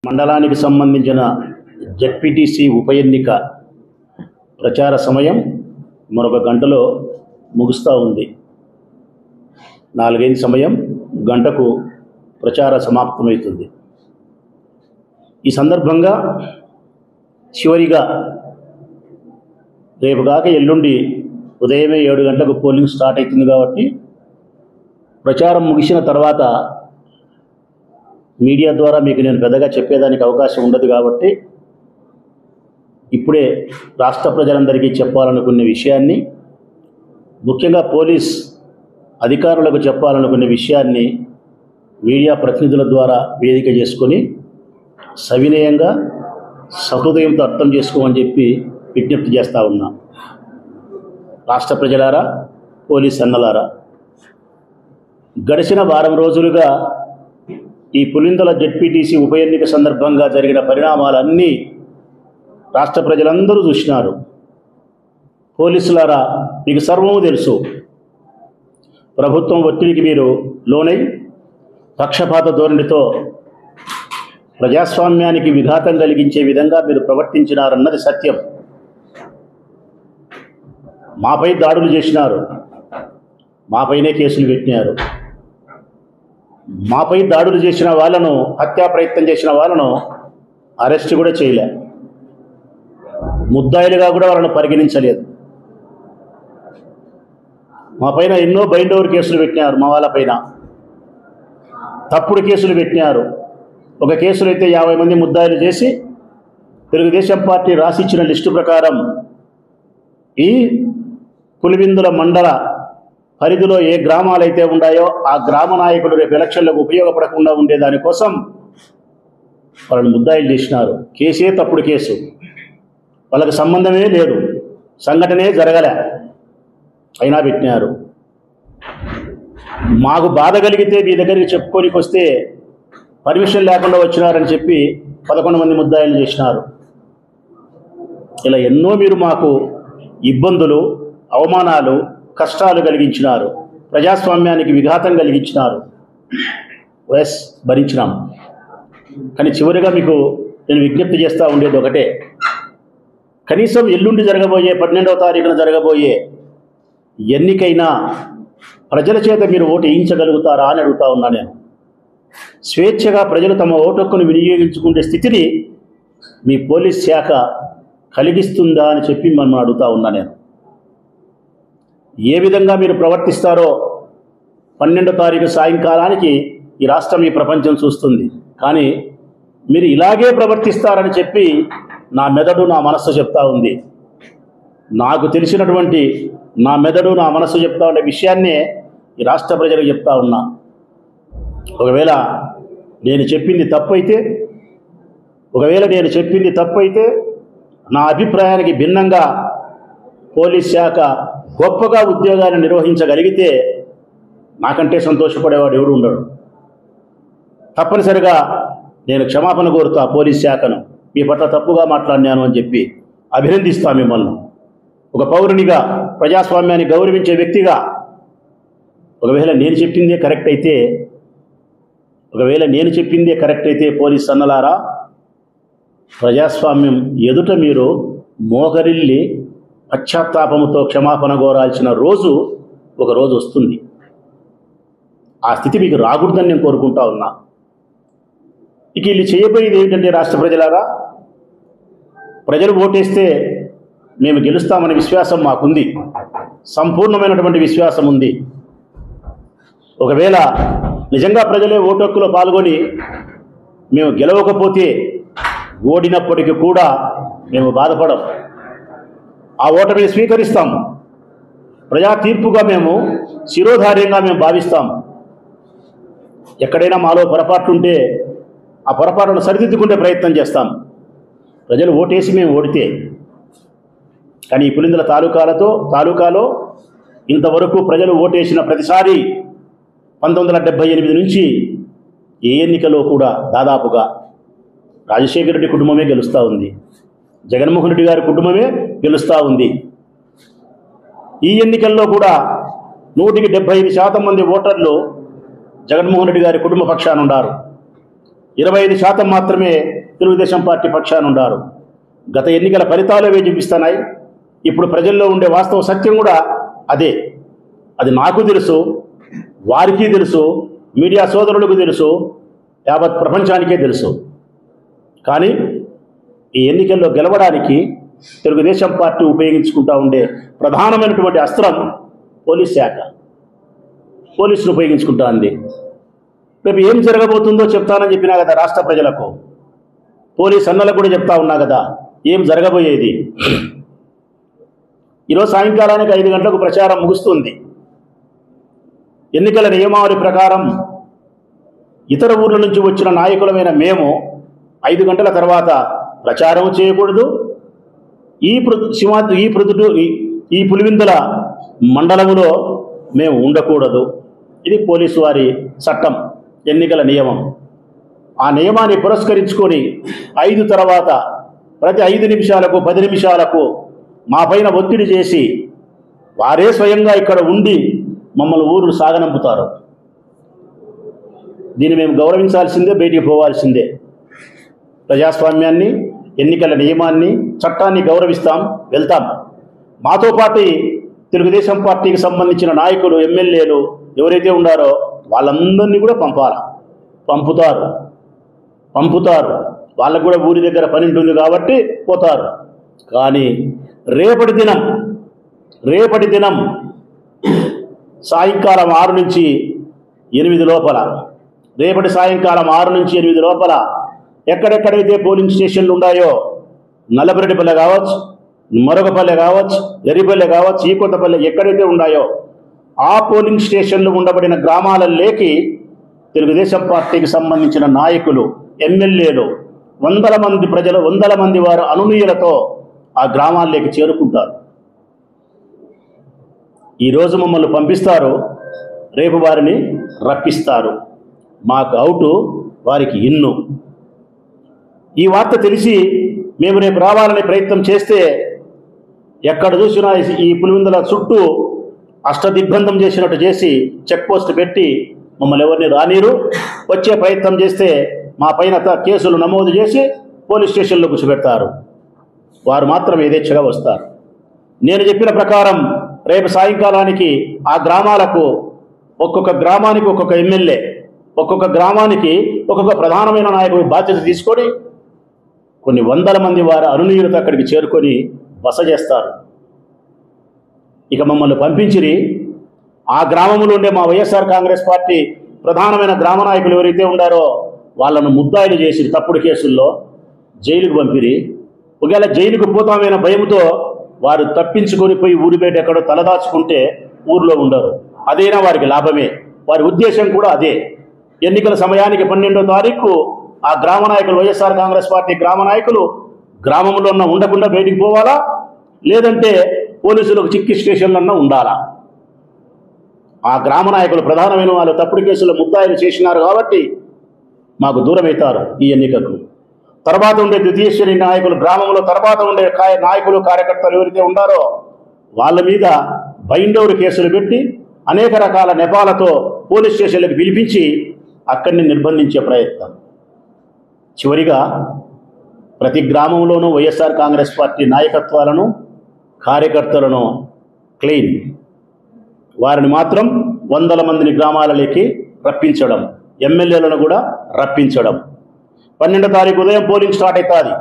మండలానికి సంబంధించిన జెడ్పీటీసీ ఉప ఎన్నిక ప్రచార సమయం మరొక గంటలో ముగుస్తూ ఉంది. 4 సమయం గంటకు ప్రచార సమాప్తమవుతుంది. ఈ సందర్భంగా చివరిగా రేపు కాక ఎల్లుండి ఉదయమే 7 గంటలకు పోలింగ్ స్టార్ట్ అవుతుంది కాబట్టి ప్రచారం ముగిసిన తర్వాత మీడియా ద్వారా మీకు నేను పెద్దగా చెప్పేదానికి అవకాశం ఉండదు కాబట్టి ఇప్పుడే రాష్ట్ర ప్రజలందరికీ చెప్పాలనుకునే విషయాన్ని, ముఖ్యంగా పోలీస్ అధికారులకు చెప్పాలనుకునే విషయాన్ని మీడియా ప్రతినిధుల ద్వారా వేదిక చేసుకొని సవినయంగా సహృదయంతో అర్థం చేసుకోమని చెప్పి విజ్ఞప్తి చేస్తూ ఉన్నా. రాష్ట్ర ప్రజలారా, పోలీస్ అన్నలారా, గడిచిన వారం రోజులుగా ఈ పులిందల జెడ్పీటీసీ ఉప ఎన్నిక సందర్భంగా జరిగిన పరిణామాలన్నీ రాష్ట్ర ప్రజలందరూ చూసినారు. పోలీసులారా, మీకు సర్వము తెలుసు. ప్రభుత్వం ఒత్తిడికి మీరు లోనై పక్షపాత ధోరణితో ప్రజాస్వామ్యానికి విఘాతం కలిగించే విధంగా మీరు ప్రవర్తించినారన్నది సత్యం. మాపై దాడులు చేసినారు, మాపైనే కేసులు పెట్టినారు. మాపై దాడులు చేసిన వాళ్ళను, హత్యా ప్రయత్నం చేసిన వాళ్ళను అరెస్ట్ కూడా చేయలే, ముద్దాయిలుగా కూడా వాళ్ళను పరిగణించలేదు. మా పైన ఎన్నో బైండ్ ఓవర్ కేసులు పెట్టినారు, మా వాళ్ళపైన తప్పుడు కేసులు పెట్టినారు. ఒక కేసులో అయితే 50 మంది ముద్దాయిలు చేసి తెలుగుదేశం పార్టీ రాసిచ్చిన లిస్టు ప్రకారం ఈ పులివెందుల మండల పరిధిలో ఏ గ్రామాలైతే ఉన్నాయో ఆ గ్రామ నాయకులు రేపు ఎలక్షన్లకు ఉపయోగపడకుండా ఉండేదానికోసం వాళ్ళని ముద్దాయిలు చేసినారు. కేసే తప్పుడు కేసు, వాళ్ళకి సంబంధమే లేదు, సంఘటనే జరగలే, అయినా పెట్టినారు. మాకు బాధ కలిగితే మీ దగ్గరికి చెప్పుకోనికి వస్తే పర్మిషన్ లేకుండా వచ్చినారని చెప్పి 11 మంది ముద్దాయిలు చేసినారు. ఇలా ఎన్నో మీరు మాకు ఇబ్బందులు, అవమానాలు, కష్టాలు కలిగించినారు, ప్రజాస్వామ్యానికి విఘాతం కలిగించినారు. భరించినాం. కానీ చివరిగా మీకు నేను విజ్ఞప్తి చేస్తూ ఉండేది ఒకటే, కనీసం ఎల్లుండి జరగబోయే 12వ తారీఖున జరగబోయే ఎన్నికైనా ప్రజల చేత మీరు ఓటు వేయించగలుగుతారా అని అడుగుతా ఉన్నా. నేను స్వేచ్ఛగా ప్రజలు తమ ఓటు హక్కును వినియోగించుకునే స్థితిని మీ పోలీస్ శాఖ కలిగిస్తుందా అని చెప్పి మనం అడుగుతా ఉన్నా. నేను ఏ విధంగా మీరు ప్రవర్తిస్తారో 12వ తారీఖు సాయంకాలానికి ఈ రాష్ట్రం, ఈ ప్రపంచం చూస్తుంది. కానీ మీరు ఇలాగే ప్రవర్తిస్తారని చెప్పి నా మెదడు, నా మనస్సు చెప్తా ఉంది. నాకు తెలిసినటువంటి నా మెదడు, నా మనస్సు చెప్తా ఉండే విషయాన్నే ఈ రాష్ట్ర ప్రజలకు చెప్తా ఉన్నా. ఒకవేళ నేను చెప్పింది తప్పైతే నా అభిప్రాయానికి భిన్నంగా పోలీస్ శాఖ గొప్పగా ఉద్యోగాన్ని నిర్వహించగలిగితే నాకంటే సంతోషపడేవాడు ఎవడు ఉండడు. తప్పనిసరిగా నేను క్షమాపణ కోరుతా పోలీస్ శాఖను, మీ పట్ల తప్పుగా మాట్లాడినాను అని చెప్పి అభినందిస్తా మిమ్మల్ని. ఒక పౌరునిగా, ప్రజాస్వామ్యాన్ని గౌరవించే వ్యక్తిగా ఒకవేళ నేను చెప్పిందే కరెక్ట్ అయితే పోలీస్ అన్నలారా, ప్రజాస్వామ్యం ఎదుట మీరు మోకరిల్లి పశ్చాత్తాపముతో క్షమాపణ కోరాల్సిన ఒక రోజు వస్తుంది. ఆ స్థితి మీకు రాకూడదని నేను కోరుకుంటా ఉన్నా. ఇక వీళ్ళు చేయబోయేది ఏంటంటే, రాష్ట్ర ప్రజలారా, ప్రజలు ఓటేస్తే మేము గెలుస్తామనే విశ్వాసం మాకుంది, సంపూర్ణమైనటువంటి విశ్వాసం ఉంది. ఒకవేళ నిజంగా ప్రజలే ఓటు హక్కులో పాల్గొని మేము గెలవకపోతే ఓడినప్పటికీ కూడా మేము బాధపడం, ఆ ఓటమిని స్వీకరిస్తాము. ప్రజా తీర్పుగా మేము శిరోధార్యంగా మేము భావిస్తాము. ఎక్కడైనా మాలో పొరపాట్లుంటే ఆ పొరపాటును సరిదిద్దుకునే ప్రయత్నం చేస్తాం. ప్రజలు ఓటేసి మేము ఓడితే. కానీ ఈ పులిందల తాలూకాలో ఇంతవరకు ప్రజలు ఓటేసిన ప్రతిసారి 1978 నుంచి ఏ ఎన్నికలో కూడా దాదాపుగా రాజశేఖర రెడ్డి కుటుంబమే గెలుస్తూ ఉంది, జగన్మోహన్ రెడ్డి గారి కుటుంబమే గెలుస్తూ ఉంది. ఈ ఎన్నికల్లో కూడా 100కి 75% మంది ఓటర్లు జగన్మోహన్ రెడ్డి గారి కుటుంబ పక్షాన ఉన్నారు. 25% మాత్రమే తెలుగుదేశం పార్టీ పక్షాన ఉన్నారు. గత ఎన్నికల ఫలితాలు అవే చూపిస్తున్నాయి. ఇప్పుడు ప్రజల్లో ఉండే వాస్తవ సత్యం కూడా అదే. అది నాకు తెలుసు, వారికి తెలుసు, మీడియా సోదరులకు తెలుసు, యావత్ ప్రపంచానికే తెలుసు. కానీ ఈ ఎన్నికల్లో గెలవడానికి తెలుగుదేశం పార్టీ ఉపయోగించుకుంటూ ఉండే ప్రధానమైనటువంటి అస్త్రం పోలీస్ శాఖ. పోలీసులు ఉపయోగించుకుంటా ఉంది. రేపు ఏం జరగబోతుందో చెప్తానని చెప్పినా కదా రాష్ట్ర ప్రజలకు. పోలీస్ అన్నలకు కూడా చెప్తా ఉన్నా కదా ఏం జరగబోయేది. ఈరోజు సాయంకాలానికి 5 గంటలకు ప్రచారం ముగుస్తుంది. ఎన్నికల నియమావళి ప్రకారం ఇతర ఊర్ల నుంచి వచ్చిన నాయకులమైన మేము 5 గంటల తర్వాత ప్రచారం చేయకూడదు. ఈ పులివిందుల మండలంలో మేము ఉండకూడదు. ఇది పోలీసు వారి చట్టం, ఎన్నికల నియమం. ఆ నియమాన్ని పురస్కరించుకొని 5 తర్వాత ప్రతి 5 నిమిషాలకు 10 నిమిషాలకు మా పైన ఒత్తిడి చేసి వారే స్వయంగా ఇక్కడ ఉండి మమ్మల్ని ఊరు సాగనంపుతారు. దీన్ని మేము గౌరవించాల్సిందే, బయటికి పోవాల్సిందే. ప్రజాస్వామ్యాన్ని, ఎన్నికల నియమాన్ని, చట్టాన్ని గౌరవిస్తాం, వెళ్తాం. మాతో పాటు తెలుగుదేశం పార్టీకి సంబంధించిన నాయకులు, ఎమ్మెల్యేలు ఎవరైతే ఉన్నారో వాళ్ళందరినీ కూడా పంపుతారు. వాళ్ళకు కూడా ఊరి దగ్గర పని ఉంటుంది కాబట్టి పోతారు. కానీ రేపటి దినం సాయంకాలం 6 నుంచి 8 లోపల, రేపటి సాయంకాలం 6 నుంచి 8 లోపల ఎక్కడెక్కడైతే పోలింగ్ స్టేషన్లు ఉన్నాయో, నల్లబరెడ్డిపల్లె కావచ్చు, మరొకపల్లె కావచ్చు, ఎర్రిపల్లె కావచ్చు, ఈ కొత్తపల్లె ఎక్కడైతే ఉన్నాయో ఆ పోలింగ్ స్టేషన్లు ఉండబడిన గ్రామాలలోకి తెలుగుదేశం పార్టీకి సంబంధించిన నాయకులు, ఎమ్మెల్యేలు, 100 మంది ప్రజలు, 100 మంది వారు అనునీయులతో ఆ గ్రామాల్లోకి చేరుకుంటారు. ఈరోజు మమ్మల్ని పంపిస్తారు, రేపు వారిని రప్పిస్తారు. మాకు అవుటు, వారికి ఇన్ను. ఈ వార్త తెలిసి మేము రేపు రావాలనే ప్రయత్నం చేస్తే ఎక్కడ చూసినా ఈ పులివిందుల చుట్టూ అష్టదిగ్బంధం చేసినట్టు చేసి చెక్ పోస్ట్ పెట్టి మమ్మల్ని ఎవరిని రానీరు. వచ్చే ప్రయత్నం చేస్తే మా పైన కేసులు నమోదు చేసి పోలీస్ స్టేషన్లో కూర్చోబెడతారు. వారు మాత్రం యథేచ్ఛగా వస్తారు. నేను చెప్పిన ప్రకారం రేపు సాయంకాలానికి ఆ గ్రామాలకు, ఒక్కొక్క గ్రామానికి ఒక్కొక్క ఎమ్మెల్యే, ఒక్కొక్క గ్రామానికి ఒక్కొక్క ప్రధానమైన నాయకుడు బాధ్యత తీసుకొని కొన్ని 100 మంది వారి అనునీయులతో అక్కడికి చేరుకొని బస చేస్తారు. ఇక మమ్మల్ని పంపించిరి. ఆ గ్రామంలో ఉండే మా వైఎస్ఆర్ కాంగ్రెస్ పార్టీ ప్రధానమైన గ్రామ నాయకులు ఎవరైతే ఉండారో వాళ్ళను ముద్దాయిలు చేసి తప్పుడు కేసుల్లో జైలుకు పంపిరి. ఒకవేళ జైలుకు పోతామైన భయంతో వారు తప్పించుకొని పోయి ఊరి బయట ఎక్కడో తలదాచుకుంటే ఊరిలో ఉండరు. అదైనా వారికి లాభమే. వారి ఉద్దేశం కూడా అదే. ఎన్నికల సమయానికి 12వ తారీఖు ఆ గ్రామ నాయకులు, వైఎస్ఆర్ కాంగ్రెస్ పార్టీ గ్రామ నాయకులు గ్రామంలో ఉండకుండా బయటికి పోవాలా, లేదంటే పోలీసులకు చిక్కి స్టేషన్లన్నా ఉండాలా. ఆ గ్రామ నాయకులు ప్రధానమైన వాళ్ళు తప్పుడు కేసుల్లో ముద్దాయిలు చేసినారు కాబట్టి మాకు దూరమవుతారు ఈ ఎన్నికకు. తర్వాత ఉండే ద్వితీయ శ్రేణి నాయకులు, గ్రామంలో తర్వాత ఉండే నాయకులు, కార్యకర్తలు ఎవరైతే ఉన్నారో వాళ్ళ మీద బైండోరు కేసులు పెట్టి అనేక రకాల నెపాలతో పోలీస్ స్టేషన్లకు పిలిపించి అక్కడిని నిర్బంధించే ప్రయత్నం. చివరిగా ప్రతి గ్రామంలోనూ వైఎస్ఆర్ కాంగ్రెస్ పార్టీ నాయకత్వాలను, కార్యకర్తలను క్లీన్, వారిని మాత్రం 100 మందిని గ్రామాలలోకి రప్పించడం, ఎమ్మెల్యేలను కూడా రప్పించడం. 12వ తారీఖు ఉదయం పోలింగ్ స్టార్ట్ అవుతుంది.